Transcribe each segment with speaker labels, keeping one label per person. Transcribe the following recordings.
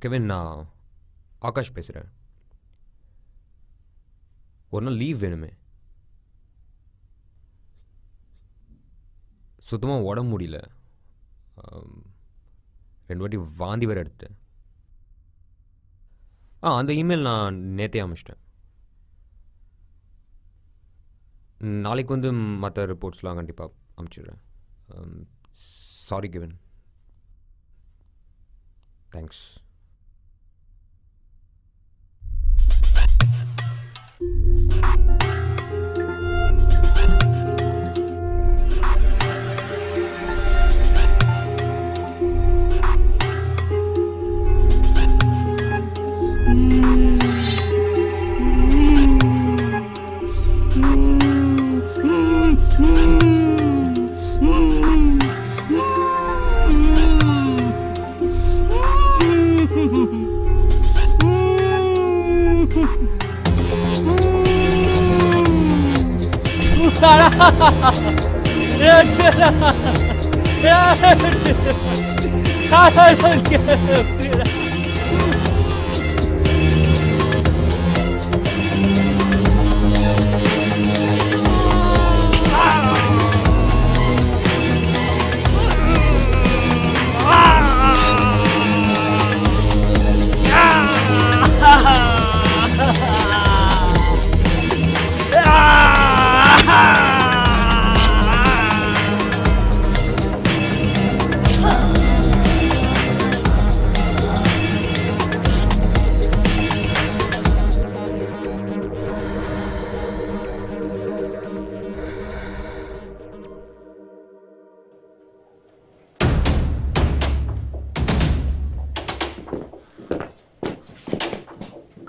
Speaker 1: Kevin, நான் ஆகாஷ் பேசுகிறேன். ஒரு நாள் லீவ் வேணுமே. சுத்தமாக உடம்பு முடியல. 2 வாட்டி வாந்தி வேறு எடுத்துட்டேன். அந்த இமெயில் நான் நேற்றே அமைச்சிட்டேன். நாளைக்கு வந்து மற்ற ரிப்போர்ட்ஸ்லாம் கண்டிப்பாக அனுப்பிச்சிடுறேன். Sorry Kevin. தேங்க்ஸ்.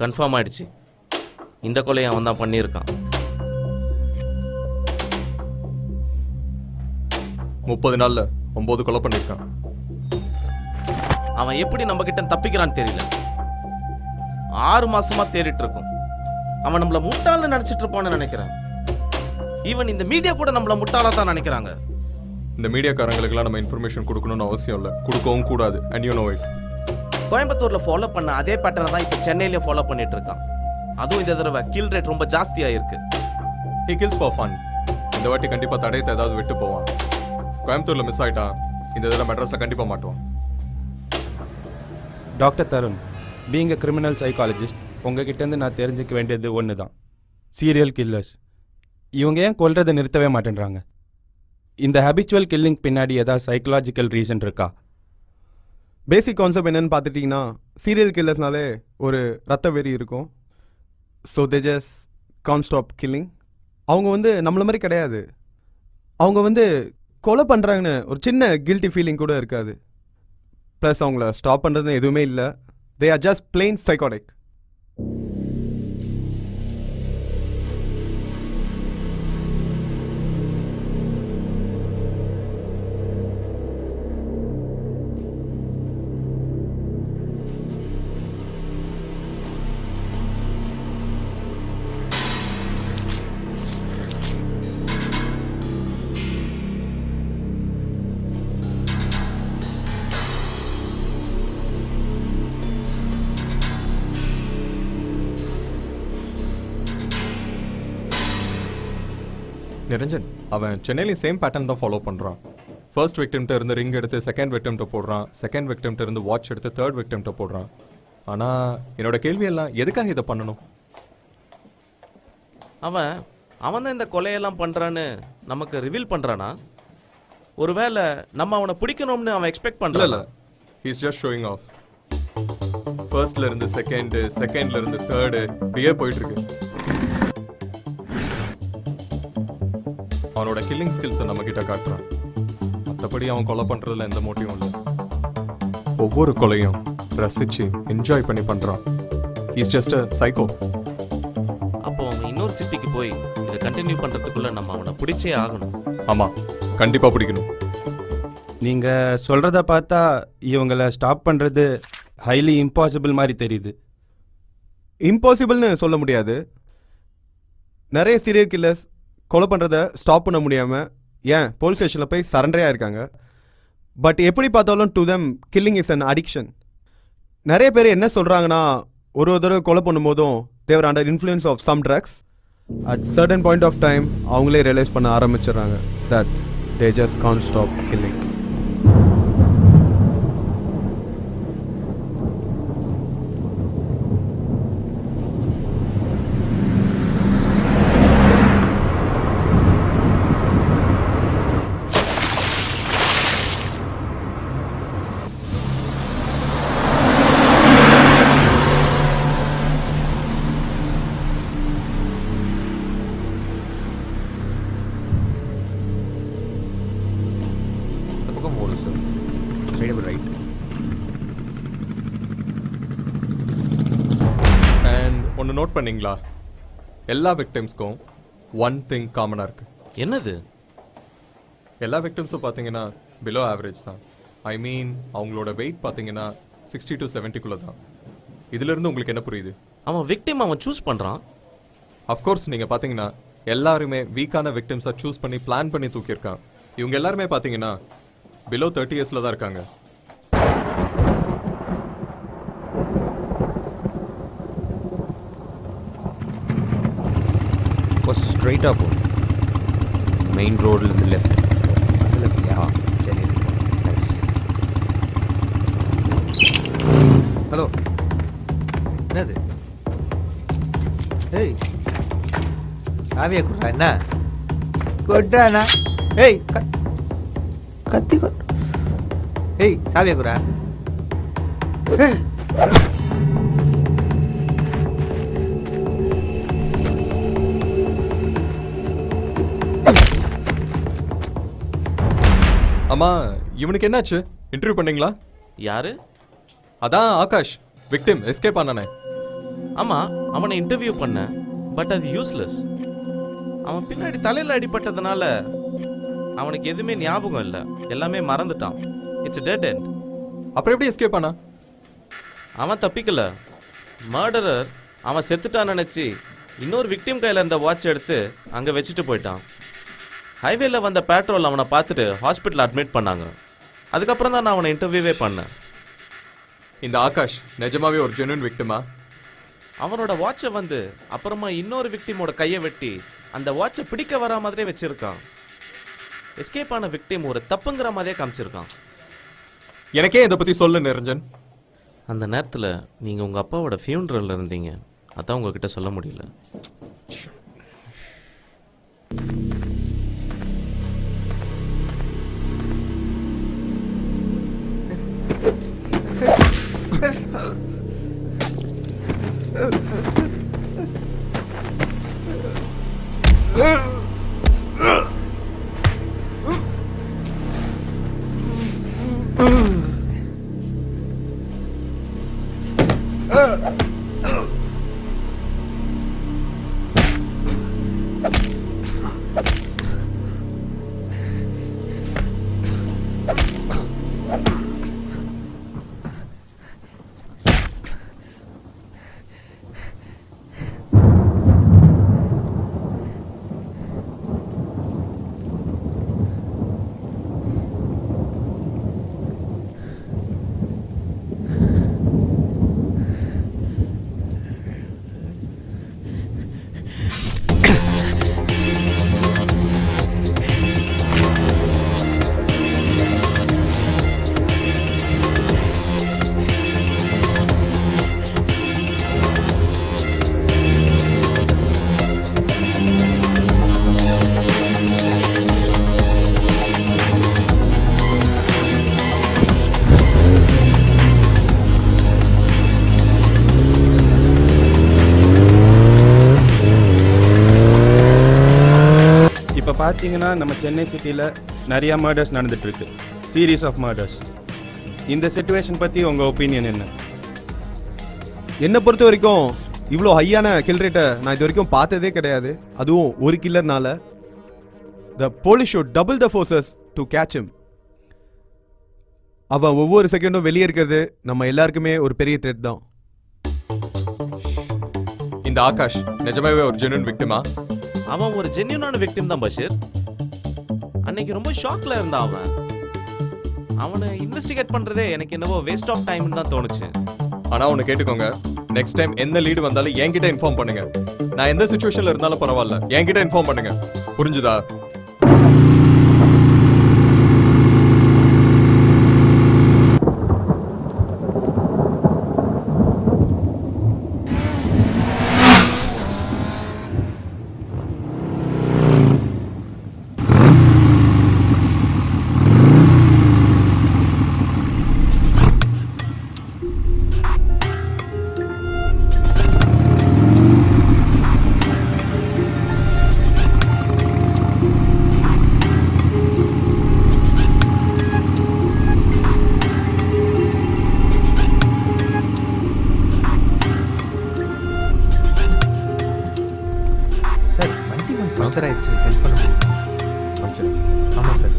Speaker 2: கன்ஃபார்ம் ஆயிடுச்சு. இந்த கொலையை அவன் தான் பண்ணியிருக்கான்.
Speaker 3: 30 நாள்ல 9 கொலை பண்ணியிருக்கான்.
Speaker 2: அவன் எப்படி நம்ம கிட்ட தப்பிக்கிறான்னு தெரியல. 6 மாசமா தேடிட்டு இருக்கோம். அவன் நம்மள முட்டாள்னு நினைச்சிட்டு இருப்பான்னு நினைக்கிறேன். ஈவன் இந்த மீடியா கூட நம்மள முட்டாளா தான் நினைக்கிறாங்க.
Speaker 3: இந்த மீடியாக்காரங்களுக்கெல்லாம் நம்ம இன்ஃபர்மேஷன் கொடுக்கணும்னு அவசியம் இல்லை, கொடுக்கவும் கூடாது. And you know it.
Speaker 2: கோயம்புத்தூர்ல ஃபாலோ பண்ண அதே பேட்டர்னை தான் இப்போ சென்னையிலேயே ஃபாலோ பண்ணிட்டு இருக்கான். அதுவும் இந்த தடவை கில் ரேட் ரொம்ப ஜாஸ்தியா இருக்கு.
Speaker 3: He kills for fun. இந்த வாட்டி கண்டிப்பா தடயத்தை ஏதாவது விட்டு போவான். கோயம்புத்தூர்ல மிஸ் ஆயிட்டான், இந்த தடவை மெட்ராஸ்ல கண்டிப்பா மாட்டுவான்.
Speaker 4: Doctor Tarun, being a criminal psychologist, உங்ககிட்டேருந்து நான் தெரிஞ்சுக்க வேண்டியது ஒன்று தான். சீரியல் கில்லர்ஸ் இவங்க ஏன் கொல்றதை நிறுத்தவே மாட்டேன்றாங்க? இந்த ஹேபிச்சுவல் கில்லிங் பின்னாடி ஏதாவது சைக்கலாஜிக்கல் ரீசன் இருக்கா?
Speaker 5: பேசிக் கான்செப்ட் என்னன்னு பார்த்துட்டிங்கன்னா, சீரியல் கில்லர்ஸ்னாலே ஒரு ரத்த வெறி இருக்கும். So they just can't stop killing. அவங்க வந்து நம்மள மாதிரி கிடையாது. அவங்க கொலை பண்ணுறாங்கன்னு ஒரு சின்ன கில்ட்டி ஃபீலிங் கூட இருக்காது. ப்ளஸ் அவங்கள ஸ்டாப் பண்ணுறதுன்னு எதுவுமே இல்லை. They are just plain psychotic.
Speaker 3: Niranjan, அவன் சென்னையிலையும் சேம் பேட்டர்ன் தான் ஃபாலோ பண்ணுறான். ஃபர்ஸ்ட் விக்டிம்கிட்ட இருந்து ரிங் எடுத்து செகண்ட் விக்டிம்கிட்ட போடுறான், செகண்ட் விக்டிம்கிட்ட இருந்து வாட்ச் எடுத்து தேர்ட் விக்டிம்கிட்ட போடுறான். ஆனால் என்னோட கேள்வி எல்லாம் எதுக்காக இதை பண்ணணும்?
Speaker 2: அவன் தான் இந்த கொலையெல்லாம் பண்ணுறான்னு நமக்கு ரிவீல் பண்ணுறானா? ஒருவேளை நம்ம அவனை பிடிக்கணும்னு அவன் எக்ஸ்பெக்ட் பண்ணல.
Speaker 3: இல்லை, ஹீஸ் ஜஸ்ட் ஷோயிங் ஆஃப். ஃபர்ஸ்ட்ல இருந்து செகண்டு, செகண்ட்ல இருந்து தேர்டு, இப்படியே போயிட்டு இருக்கு. அவனோட கில்லிங் ஸ்கில்ஸை நம்ம கிட்ட காட்டுறான். மற்றபடி அவன் கொலை பண்றதுல எந்த மோட்டிவும் இல்லை. ஒவ்வொரு கொலையும் ரசிச்சு என்ஜாய் பண்ணி பண்றான். Is just a psycho.
Speaker 2: அப்போ அவன் இன்னொரு சிட்டிக்கு போய் இதை கண்டினியூ பண்றதுக்குள்ள நம்ம அவனை பிடிச்சே ஆகணும்.
Speaker 3: ஆமா, கண்டிப்பா பிடிக்கணும்.
Speaker 4: நீங்கள் சொல்கிறத பார்த்தா இவங்களை ஸ்டாப் பண்ணுறது ஹைலி இம்பாசிபிள் மாதிரி தெரியுது.
Speaker 5: இம்பாசிபிள்னு சொல்ல முடியாது. நிறைய சீரியல் கில்லர்ஸ் கொலை பண்ணுறதை ஸ்டாப் பண்ண முடியாமல் போலீஸ் ஸ்டேஷனில் போய் சரண்டரே ஆயிருக்காங்க. பட் எப்படி பார்த்தாலும் to them killing is an addiction. நிறைய பேர் என்ன சொல்கிறாங்கன்னா ஒரு தடவை கொலை பண்ணும்போதும் they're under influence of some drugs at certain point of time அவங்களே ரியலைஸ் பண்ண ஆரம்பிச்சிடுறாங்க that they just can't stop killing.
Speaker 1: இந்த பக்கம் போகணும் சார். Straight right.
Speaker 3: அண்ட் ஒன்று நோட் பண்ணீங்களா, எல்லா விக்டிம்ஸ்க்கும் ஒன் திங் காமனாக இருக்குது.
Speaker 2: என்னது?
Speaker 3: எல்லா விக்டிம்ஸும் பார்த்தீங்கன்னா பிலோ ஆவரேஜ் தான். ஐ மீன் அவங்களோட வெயிட் பார்த்தீங்கன்னா 60 to 70 தான். இதிலிருந்து உங்களுக்கு என்ன புரியுது?
Speaker 2: அவன் விக்டிம் அவன் சூஸ் பண்ணுறான்.
Speaker 3: அஃப்கோர்ஸ் நீங்கள் பார்த்தீங்கன்னா எல்லாருமே வீக்கான விக்டிம்ஸை சூஸ் பண்ணி பிளான் பண்ணி தூக்கியிருக்கான். இவங்க எல்லாருமே பார்த்தீங்கன்னா பிலோ 30 years தான் இருக்காங்க.
Speaker 1: இப்போ ஸ்ட்ரைட்டாக போ. மெயின் ரோட்லேருந்து லெஃப்ட்.
Speaker 6: அதில் இருக்கியா? சரி.
Speaker 1: தேங்க்ஸ்.
Speaker 6: ஹலோ, என்னது? ஏய், சாவியை கொடுறா. என்ன கொடுறாண்ணா? ஏய், கத்தி ஏய், சாவியை கொடுறா.
Speaker 3: அம்மா, இவனுக்கு என்னாச்சு? இன்டர்வியூ பண்ணீங்களா?
Speaker 2: யாரு?
Speaker 3: அதான் ஆகாஷ், விக்டிம் எஸ்கேப் ஆனானே.
Speaker 2: ஆமாம், அவனை இன்டர்வியூ பண்ண. பட் அது யூஸ்லெஸ். அவன் பின்னாடி தலையில் அடிபட்டதுனால அவனுக்கு எதுவுமே ஞாபகம் இல்லை. எல்லாமே மறந்துட்டான். It's dead end.
Speaker 3: அப்புறம் எப்படி எஸ்கேப் ஆனா?
Speaker 2: அவன் தப்பிக்கல. மர்டரர் அவன் செத்துட்டான்னு நினச்சி இன்னொரு விக்டிம் கையில் இருந்த வாட்ச் எடுத்து அங்கே வச்சுட்டு போயிட்டான். ஹைவேல வந்த பேட்ரோல் அவனை பார்த்துட்டு ஹாஸ்பிட்டல் அட்மிட் பண்ணாங்க. அதுக்கப்புறம் தான் நான் அவனை இன்டர்வியூவே பண்ணேன்.
Speaker 3: இந்த ஆகாஷ் நிஜமாவே ஒரு ஜென்யூன் விக்டிமா?
Speaker 2: அவனோட வாட்சை வந்து அப்புறமா இன்னொரு விக்டிமோட கையை வெட்டி அந்த வாட்சை பிடிக்க வரா மாதிரியே வச்சிருக்கான். எஸ்கேப் ஆன விக்டிம் ஒரு தப்புங்கிற மாதிரியே காமிச்சிருக்கான்.
Speaker 3: எனக்கே இதை பத்தி சொல்லு நிரஞ்சன்.
Speaker 2: அந்த நேரத்தில் நீங்கள் உங்கள் அப்பாவோட ஃபியூனரல்ல இருந்தீங்க. அதான் உங்ககிட்ட சொல்ல முடியல.
Speaker 4: இப்போ பார்த்தீங்கன்னா நம்ம சென்னை சிட்டியில் நிறையா மர்டர்ஸ் நடந்துகிட்ருக்கு. Series of murders. இந்த சிச்சுவேஷன் பற்றி உங்கள் ஒப்பீனியன் என்ன?
Speaker 5: என்னை பொறுத்த வரைக்கும் இவ்வளோ ஹையான கில் ரேட்டை நான் இது வரைக்கும் பார்த்ததே கிடையாது. அதுவும் ஒரு கில்லர்னால. The police should double the forces to catch him. அவன் ஒவ்வொரு செகண்டும் வெளியே இருக்கிறது நம்ம எல்லாருக்குமே ஒரு பெரிய த்ரெட் தான்.
Speaker 3: இந்த ஆகாஷ் நிஜமாவே ஒரு ஜென்யூன் விக்டிமா?
Speaker 2: அவன் ஒரு ஜென்யூனான விக்டிம் தான் பஷீர். அன்னைக்கு ரொம்ப ஷாக்ல இருந்தான் அவன். அவனை இன்வெஸ்டிகேட் பண்றதே எனக்கு என்னவோ வேஸ்ட் ஆஃப் டைம்னு தான் தோணுச்சு.
Speaker 3: ஆனா ஒன்று கேட்டுக்கோங்க, நெக்ஸ்ட் டைம் எந்த லீடு வந்தாலும் என்கிட்ட இன்ஃபார்ம் பண்ணுங்க. நான் எந்த சுச்சுவேஷன்ல இருந்தாலும் பரவாயில்ல, என்கிட்ட இன்ஃபார்ம் பண்ணுங்க. புரிஞ்சுதா?
Speaker 6: சார் வண்டி கொஞ்சம் பஞ்சர் ஆயிடுச்சு, ஹெல்ப் பண்ண முடியுமா?
Speaker 1: பஞ்சர்?
Speaker 6: ஆமாம் சார்.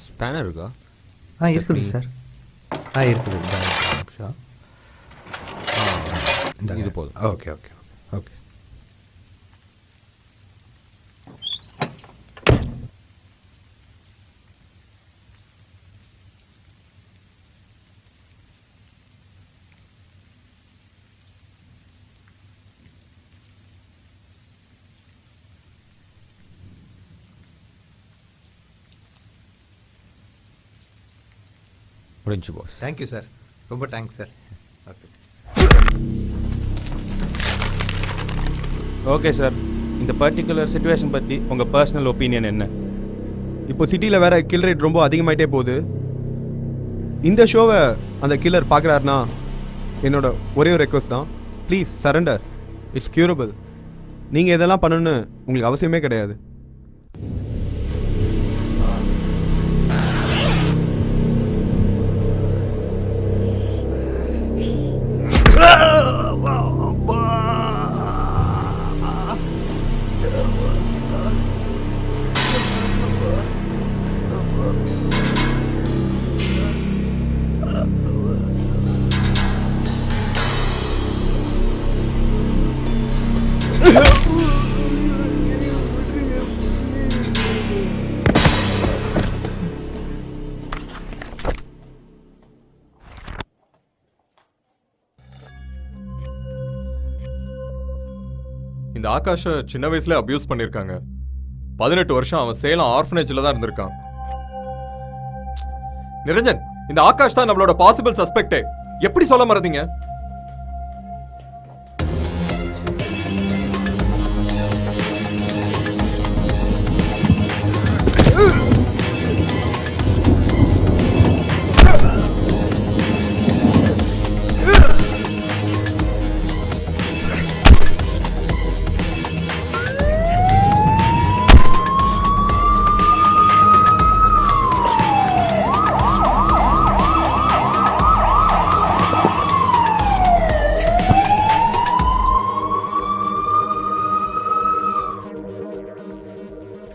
Speaker 1: ஸ்பேனர் இருக்கா?
Speaker 6: இருக்குது சார். இருக்குது. நிமிஷம்.
Speaker 1: இது போதும்.
Speaker 6: Okay okay okay.
Speaker 1: முடிஞ்சு பாஸ்.
Speaker 6: தேங்க்யூ சார், ரொம்ப thanks sir. Okay
Speaker 4: okay sir, இந்த பர்டிகுலர் சுச்சுவேஷன் பற்றி உங்கள் பர்சனல் ஒப்பீனியன் என்ன?
Speaker 5: இப்போ சிட்டியில் வேற கில் ரேட் ரொம்ப அதிகமாயிட்டே போகுது. இந்த ஷோவை அந்த கில்லர் பார்க்குறாருனா என்னோட ஒரே ஒரு ரெக்வஸ்ட் தான், ப்ளீஸ் சரண்டர். It's curable. நீங்கள் இதெல்லாம் பண்ணணும்னு உங்களுக்கு அவசியமே கிடையாது.
Speaker 3: இந்த ஆகாஷை சின்ன வயசுல அபியூஸ் பண்ணிருக்காங்க. 18 வருஷம் அவன் சேலம் ஆர்ஃபனேஜ்ல தான் இருந்திருக்கான். நிரஞ்சன், இந்த ஆகாஷ் தான் நம்மளோட பாசிபிள் சஸ்பெக்ட். எப்படி சொல்ல மறந்தீங்க?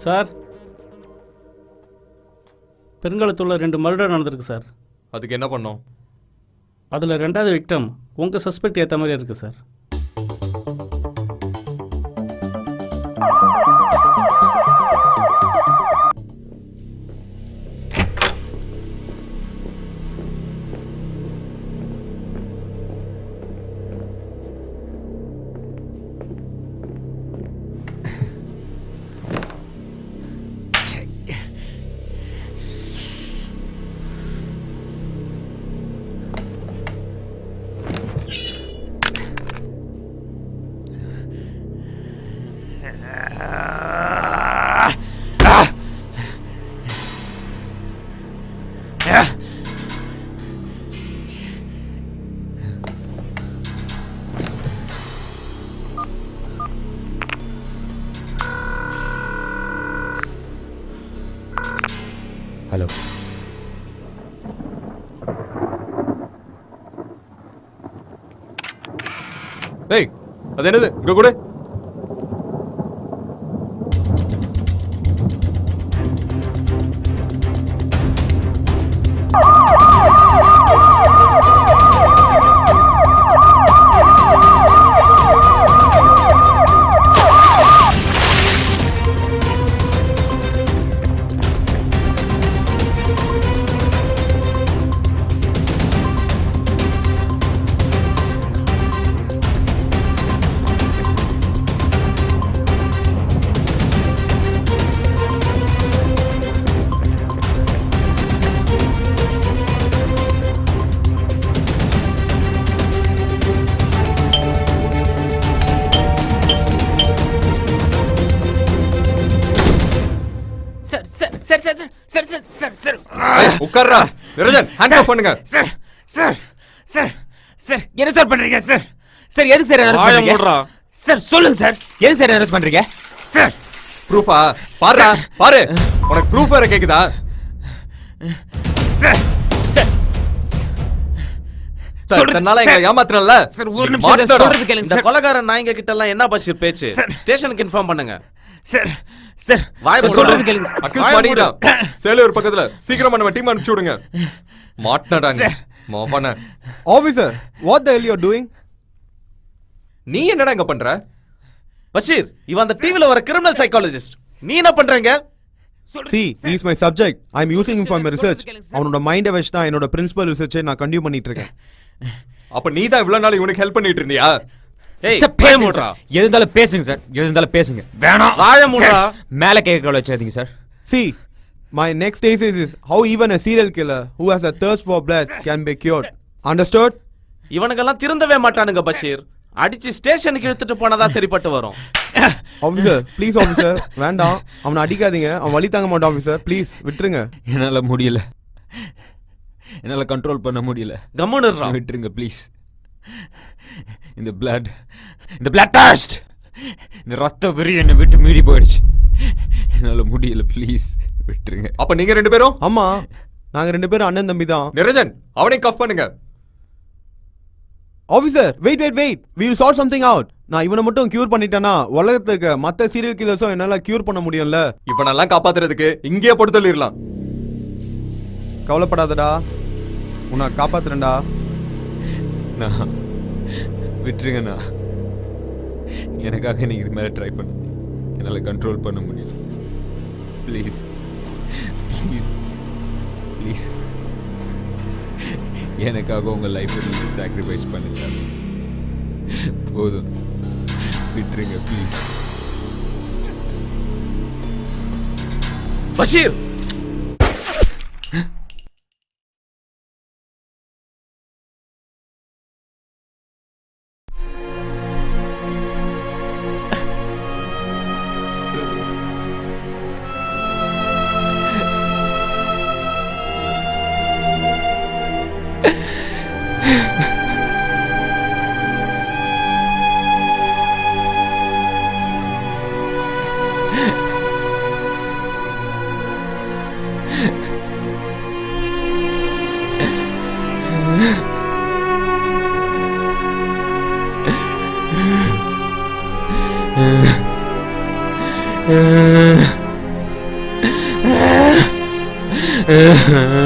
Speaker 7: சார், பெருங்காலத்தூரில் 2 மர்டர் நடந்திருக்கு சார்.
Speaker 3: அதுக்கு என்ன பண்ணோம்?
Speaker 7: அதில் 2வது விக்டம் உங்கள் சஸ்பெக்ட் ஏற்ற மாதிரி இருக்குது சார்.
Speaker 4: ஹலோ.
Speaker 3: டேய், அது என்னது? இங்க கூட உட்கார்றா நிரஞ்சன் ஹேண்ட் ஆஃப் பண்ணுங்க.
Speaker 1: சார் சார் சார் சார் என்ன சார் பண்றீங்க சார்? சார் எதுக்கு சார் அரெஸ்ட்
Speaker 2: வாயை
Speaker 1: பண்றீங்க?
Speaker 2: மூடுறா.
Speaker 1: சார் சொல்லுங்க சார், எதுக்கு சார் அரெஸ்ட் பண்றீங்க? சார்
Speaker 3: ப்ரூஃபா பாருடா பாரு, உனக்கு ப்ரூஃப் வேற கேக்குதா?
Speaker 1: சார் சார்
Speaker 3: தன்னால எங்களை ஏமாத்துறல.
Speaker 1: சார் ஒரு நிமிஷம் சார், சொல்றது கேளுங்க
Speaker 2: இந்த
Speaker 1: சார்.
Speaker 2: கொலகாரன் நாய்ங்க கிட்ட எல்லாம் என்ன பஷீர் பேச்சு?
Speaker 1: சார்.
Speaker 2: ஸ்டேஷனுக்கு இன்ஃபார்ம் பண்ணுங்க.
Speaker 1: சார் சார்
Speaker 2: வாய்
Speaker 1: சார்,
Speaker 2: மூடுடா.
Speaker 1: சொல்றது கேளுங்க சார்.
Speaker 3: அக்கில் பாடிட்டான். சேலையூர் பக்கத்துல சீக்கிரமா நம்ம டீம் அனுப்பிச்சு விடுங்க. மாட்டனடா நீ மோபன.
Speaker 5: Officer, what the hell you are doing?
Speaker 3: நீ என்னடா இங்க பண்ற?
Speaker 2: பஷீர், இவன் அந்த டிவில வர கிரிமினல் சைக்காலஜிஸ்ட். நீ என்ன பண்றீங்க?
Speaker 5: C, he is my subject. I am using him for my research. அவனோட மைண்டை வச்சு தான் என்னோட பிரின்சிபல் ரிசர்ச்சை நான் கண்டினியூ பண்ணிட்டு இருக்கேன்.
Speaker 3: அப்ப நீ தான் இவ்வளவு நாள் இவனுக்கு ஹெல்ப் பண்ணிட்டு இருந்தியா?
Speaker 2: ஏய்,
Speaker 1: சார்
Speaker 2: வாயை
Speaker 1: பேசுங்க
Speaker 2: மூடுறா.
Speaker 1: சார். எது இருந்தாலும் பேசுங்க சார், எது இருந்தாலும் பேசுங்க. வேணாம்
Speaker 2: வாயை மூடுறா.
Speaker 1: சார், மேல கேட்க வச்சாதீங்க sir.
Speaker 5: See, my next thesis is how even a serial killer who has a thirst for blood can be cured. Understood?
Speaker 2: இவனுங்கெல்லாம் திருந்தவே மாட்டானுங்க பஷீர். அடிச்சு ஸ்டேஷனுக்கு இழுத்துட்டு போனதா சரிப்பட்டு வரும்.
Speaker 5: ஆஃபீஸர், ப்ளீஸ் ஆஃபீஸர், வேண்டாம், அவனை அடிக்காதீங்க, அவன் வலி தாங்க மாட்டான் ஆஃபீஸர், ப்ளீஸ் விட்டுருங்க.
Speaker 1: என்னால முடியல, என்னால கண்ட்ரோல் பண்ண முடியல.
Speaker 2: கம்முன்னு இருடா.
Speaker 1: விட்டுருங்க ப்ளீஸ். இந்த பிளட் டெஸ்ட், இந்த ரத்த வெறி என்னை விட்டு மீறி போயிடுச்சு. என்னால முடியல, ப்ளீஸ் விட்டுருங்க.
Speaker 3: அப்ப நீங்க ரெண்டு பேரும்?
Speaker 5: ஆமா, நாங்க ரெண்டு பேரும் அண்ணன் தம்பி தான்.
Speaker 3: நிரஞ்சன் அவனையும் கஃப் பண்ணுங்க.
Speaker 5: Officer, wait wait wait, we will sort something out. நான் இவனை மட்டும் கியூர் பண்ணிட்டேனா உலகத்துல இருக்க மத்த சீரியல் கில்லர்ஸும் என்னால கியூர் பண்ண முடியும்ல.
Speaker 3: இவனெல்லாம் காப்பாத்துறதுக்கு இங்கேயே போட்டு தள்ளிடலாம்.
Speaker 5: கவலைப்படாதடா, உன்னை காப்பாத்துறேன்டா.
Speaker 1: நான் விட்டுருங்கண்ணா. எனக்காக நீங்க இது மேலே ட்ரை பண்ணுங்க. என்னால் கண்ட்ரோல் பண்ண முடியல. ப்ளீஸ் ப்ளீஸ் ப்ளீஸ், எனக்காக உங்கள் லைஃப்பை நீங்கள் சாக்ரிஃபைஸ் பண்ணுங்க. போதும், விட்டுருங்க ப்ளீஸ்.
Speaker 2: பஷீர்,
Speaker 1: Uh